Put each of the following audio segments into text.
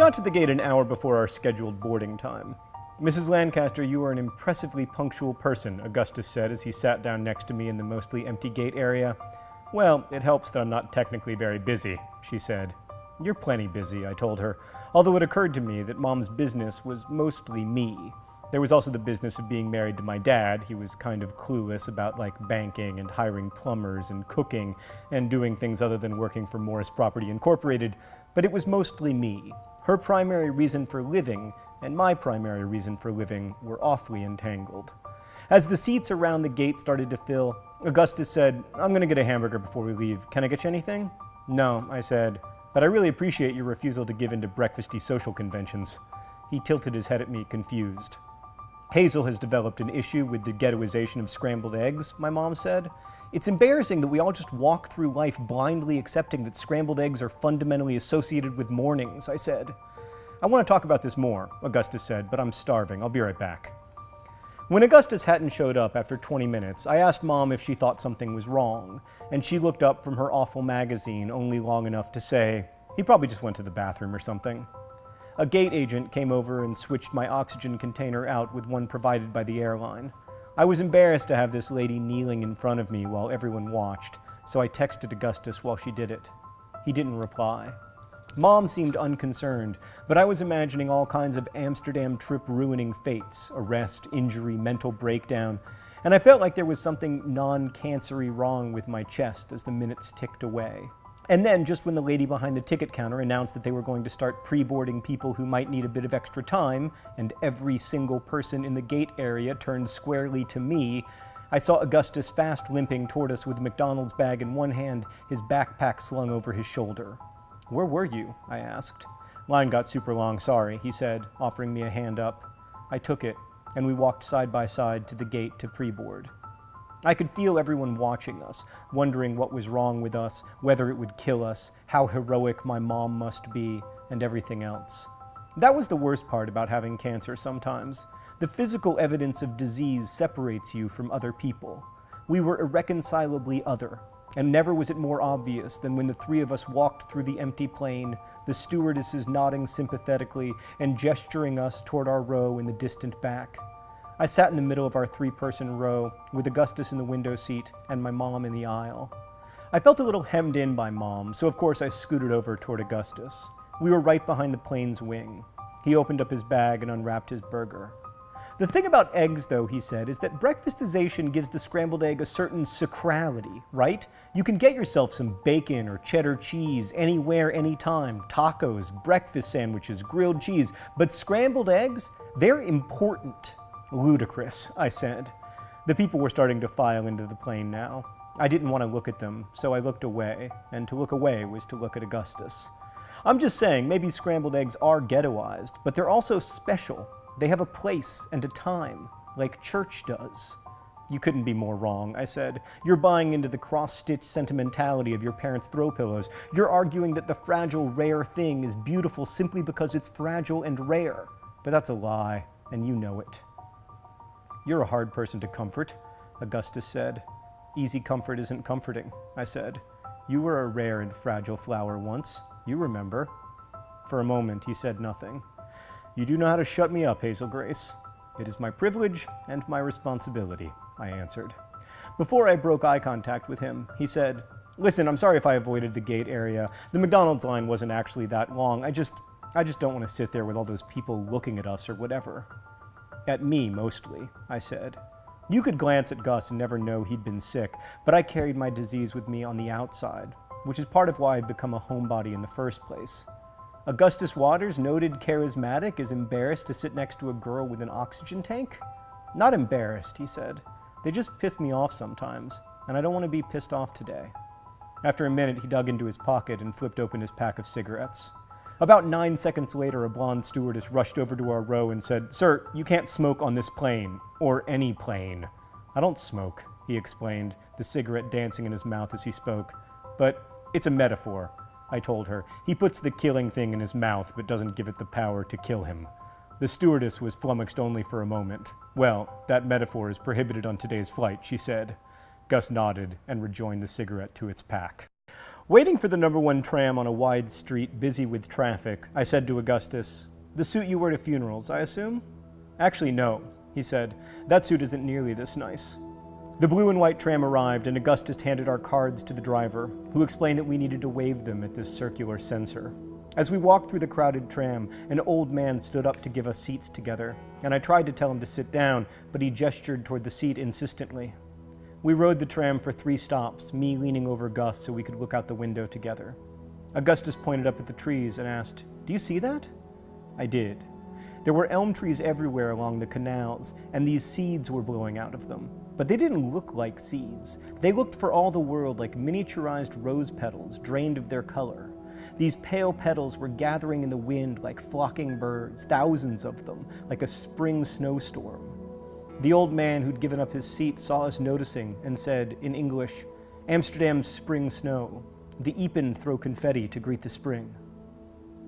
got to the gate an hour before our scheduled boarding time. "Mrs. Lancaster, you are an impressively punctual person," Augustus said as he sat down next to me in the mostly empty gate area. "Well, it helps that I'm not technically very busy," she said. "You're plenty busy," I told her, although it occurred to me that Mom's business was mostly me. There was also the business of being married to my dad. He was kind of clueless about banking and hiring plumbers and cooking and doing things other than working for Morris Property Incorporated, but it was mostly me. Her primary reason for living and my primary reason for living were awfully entangled. As the seats around the gate started to fill, Augustus said, "I'm going to get a hamburger before we leave. Can I get you anything?" "No," I said, "but I really appreciate your refusal to give in to breakfasty social conventions." He tilted his head at me, confused. "Hazel has developed an issue with the ghettoization of scrambled eggs," my mom said. "It's embarrassing that we all just walk through life blindly accepting that scrambled eggs are fundamentally associated with mornings," I said. "I want to talk about this more," Augustus said, "but I'm starving. I'll be right back." When Augustus hadn't showed up after 20 minutes, I asked Mom if she thought something was wrong, and she looked up from her awful magazine only long enough to say, "He probably just went to the bathroom or something." A gate agent came over and switched my oxygen container out with one provided by the airline. I was embarrassed to have this lady kneeling in front of me while everyone watched, so I texted Augustus while she did it. He didn't reply. Mom seemed unconcerned, but I was imagining all kinds of Amsterdam trip ruining fates, arrest, injury, mental breakdown, and I felt like there was something non-cancery wrong with my chest as the minutes ticked away. And then, just when the lady behind the ticket counter announced that they were going to start pre-boarding people who might need a bit of extra time, and every single person in the gate area turned squarely to me, I saw Augustus fast limping toward us with a McDonald's bag in one hand, his backpack slung over his shoulder. "Where were you?" I asked. "Line got super long, sorry," he said, offering me a hand up. I took it, and we walked side by side to the gate to pre-board. I could feel everyone watching us, wondering what was wrong with us, whether it would kill us, how heroic my mom must be, and everything else. That was the worst part about having cancer sometimes. The physical evidence of disease separates you from other people. We were irreconcilably other, and never was it more obvious than when the three of us walked through the empty plane, the stewardesses nodding sympathetically and gesturing us toward our row in the distant back. I sat in the middle of our three-person row, with Augustus in the window seat and my mom in the aisle. I felt a little hemmed in by Mom, so of course I scooted over toward Augustus. We were right behind the plane's wing. He opened up his bag and unwrapped his burger. "The thing about eggs, though," he said, "is that breakfastization gives the scrambled egg a certain sacrality, right? You can get yourself some bacon or cheddar cheese anywhere, anytime, tacos, breakfast sandwiches, grilled cheese, but scrambled eggs, they're important." "Ludicrous," I said. The people were starting to file into the plane now. I didn't want to look at them, so I looked away, and to look away was to look at Augustus. "I'm just saying, maybe scrambled eggs are ghettoized, but they're also special. They have a place and a time, like church does." "You couldn't be more wrong," I said. "You're buying into the cross-stitch sentimentality of your parents' throw pillows. You're arguing that the fragile, rare thing is beautiful simply because it's fragile and rare. But that's a lie, and you know it." "You're a hard person to comfort," Augustus said. "Easy comfort isn't comforting," I said. "You were a rare and fragile flower once. You remember." For a moment, he said nothing. "You do know how to shut me up, Hazel Grace." "It is my privilege and my responsibility," I answered. Before I broke eye contact with him, he said, "Listen, I'm sorry if I avoided the gate area. The McDonald's line wasn't actually that long. I just don't want to sit there with all those people looking at us or whatever." "At me, mostly," I said. You could glance at Gus and never know he'd been sick, but I carried my disease with me on the outside, which is part of why I'd become a homebody in the first place. Augustus Waters, noted charismatic, is embarrassed to sit next to a girl with an oxygen tank? "Not embarrassed," he said. "They just piss me off sometimes, and I don't want to be pissed off today." After a minute, he dug into his pocket and flipped open his pack of cigarettes. About 9 seconds later, a blonde stewardess rushed over to our row and said, "Sir, you can't smoke on this plane, or any plane." "I don't smoke," he explained, the cigarette dancing in his mouth as he spoke. "But it's a metaphor," I told her. "He puts the killing thing in his mouth, but doesn't give it the power to kill him." The stewardess was flummoxed only for a moment. "Well, that metaphor is prohibited on today's flight," she said. Gus nodded and rejoined the cigarette to its pack. Waiting for the number 1 tram on a wide street busy with traffic, I said to Augustus, "The suit you wear to funerals, I assume?" "Actually, no," he said. "That suit isn't nearly this nice." The blue and white tram arrived, and Augustus handed our cards to the driver, who explained that we needed to wave them at this circular sensor. As we walked through the crowded tram, an old man stood up to give us seats together, and I tried to tell him to sit down, but he gestured toward the seat insistently. We rode the tram for 3 stops, me leaning over Gus so we could look out the window together. Augustus pointed up at the trees and asked, "Do you see that?" I did. There were elm trees everywhere along the canals, and these seeds were blowing out of them. But they didn't look like seeds. They looked for all the world like miniaturized rose petals drained of their color. These pale petals were gathering in the wind like flocking birds, thousands of them, like a spring snowstorm. The old man who'd given up his seat saw us noticing and said, in English, "Amsterdam's spring snow. The Ypen throw confetti to greet the spring."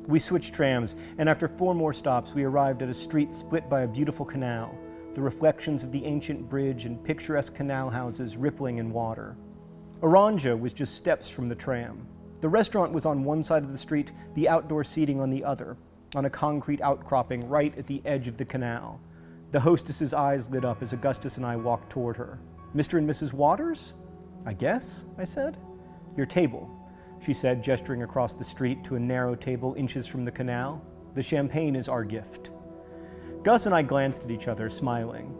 We switched trams, and after 4 more stops, we arrived at a street split by a beautiful canal, the reflections of the ancient bridge and picturesque canal houses rippling in water. Oranje was just steps from the tram. The restaurant was on one side of the street, the outdoor seating on the other, on a concrete outcropping right at the edge of the canal. The hostess's eyes lit up as Augustus and I walked toward her. "Mr. and Mrs. Waters?" "I guess," I said. "Your table," she said, gesturing across the street to a narrow table inches from the canal. "The champagne is our gift." Gus and I glanced at each other, smiling.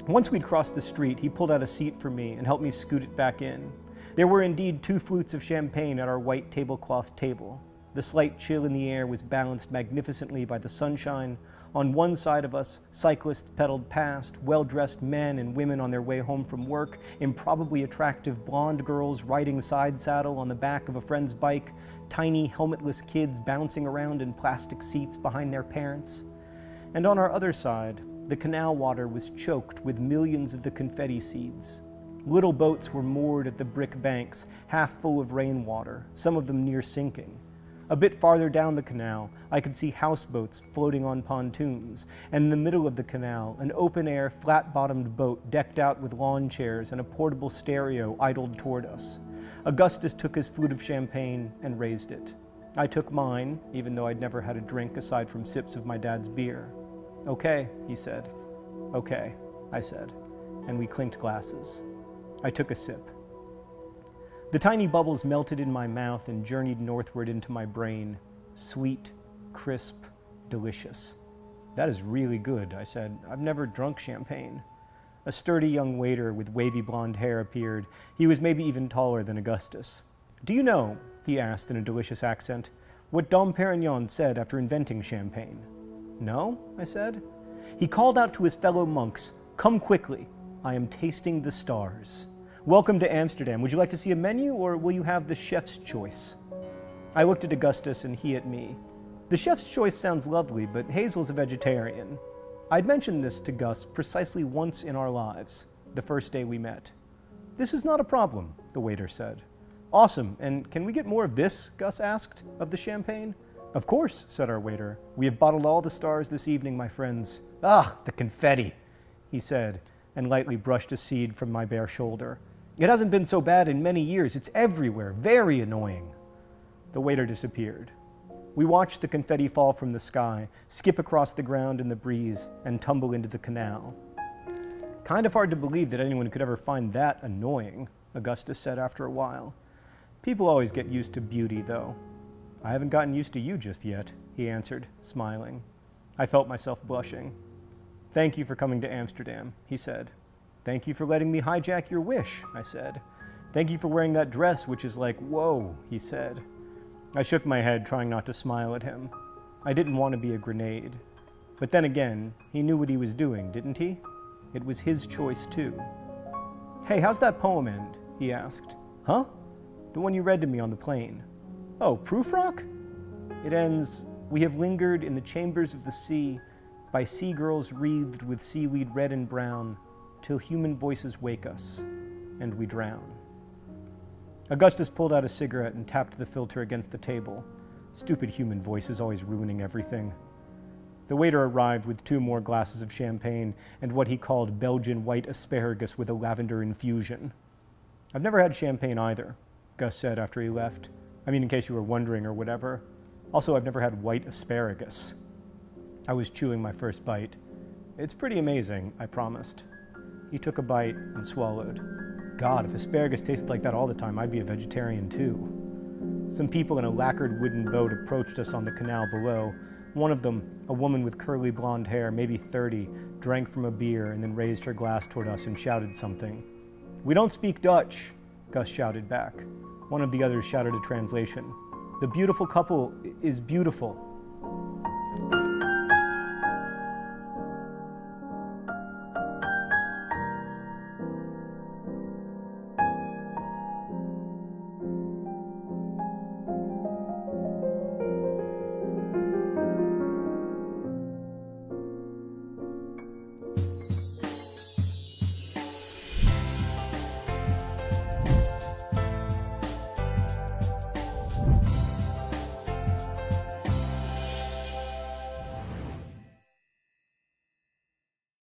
Once we'd crossed the street, he pulled out a seat for me and helped me scoot it back in. There were indeed 2 flutes of champagne at our white tablecloth table. The slight chill in the air was balanced magnificently by the sunshine. On one side of us, cyclists pedaled past, well-dressed men and women on their way home from work, improbably attractive blonde girls riding side saddle on the back of a friend's bike, tiny helmetless kids bouncing around in plastic seats behind their parents. And on our other side, the canal water was choked with millions of the confetti seeds. Little boats were moored at the brick banks, half full of rainwater, some of them near sinking. A bit farther down the canal, I could see houseboats floating on pontoons, and in the middle of the canal, an open-air, flat-bottomed boat decked out with lawn chairs and a portable stereo idled toward us. Augustus took his flute of champagne and raised it. I took mine, even though I'd never had a drink aside from sips of my dad's beer. "Okay," he said. "Okay," I said, and we clinked glasses. I took a sip. The tiny bubbles melted in my mouth and journeyed northward into my brain. Sweet, crisp, delicious. "That is really good," I said. "I've never drunk champagne." A sturdy young waiter with wavy blonde hair appeared. He was maybe even taller than Augustus. "Do you know," he asked in a delicious accent, "what Dom Perignon said after inventing champagne?" "No," I said. "He called out to his fellow monks, 'Come quickly, I am tasting the stars. Welcome to Amsterdam. Would you like to see a menu, or will you have the chef's choice?'" I looked at Augustus and he at me. "The chef's choice sounds lovely, but Hazel's a vegetarian." I'd mentioned this to Gus precisely once in our lives, the first day we met. "This is not a problem," the waiter said. "Awesome, and can we get more of this?" Gus asked, "of the champagne?" "Of course," said our waiter. "We have bottled all the stars this evening, my friends." "Ah, the confetti," he said, and lightly brushed a seed from my bare shoulder. "It hasn't been so bad in many years. It's everywhere. Very annoying." The waiter disappeared. We watched the confetti fall from the sky, skip across the ground in the breeze, and tumble into the canal. "Kind of hard to believe that anyone could ever find that annoying," Augustus said after a while. "People always get used to beauty, though." "I haven't gotten used to you just yet," he answered, smiling. I felt myself blushing. "Thank you for coming to Amsterdam," he said. "Thank you for letting me hijack your wish," I said. "Thank you for wearing that dress, which is like, whoa," he said. I shook my head, trying not to smile at him. I didn't want to be a grenade. But then again, he knew what he was doing, didn't he? It was his choice, too. "Hey, how's that poem end?" he asked. "Huh?" "The one you read to me on the plane." "Oh, Prufrock?" It ends, "We have lingered in the chambers of the sea, by sea girls wreathed with seaweed red and brown, till human voices wake us, and we drown." Augustus pulled out a cigarette and tapped the filter against the table. Stupid human voices always ruining everything. The waiter arrived with 2 more glasses of champagne and what he called Belgian white asparagus with a lavender infusion. I've never had champagne either. Gus said after he left. I mean, in case you were wondering or whatever. Also, I've never had white asparagus. I was chewing my first bite. It's pretty amazing, I promised. He took a bite and swallowed. God, if asparagus tasted like that all the time, I'd be a vegetarian too. Some people in a lacquered wooden boat approached us on the canal below. One of them, a woman with curly blonde hair, maybe 30, drank from a beer and then raised her glass toward us and shouted something. "We don't speak Dutch," Gus shouted back. One of the others shouted a translation. "The beautiful couple is beautiful."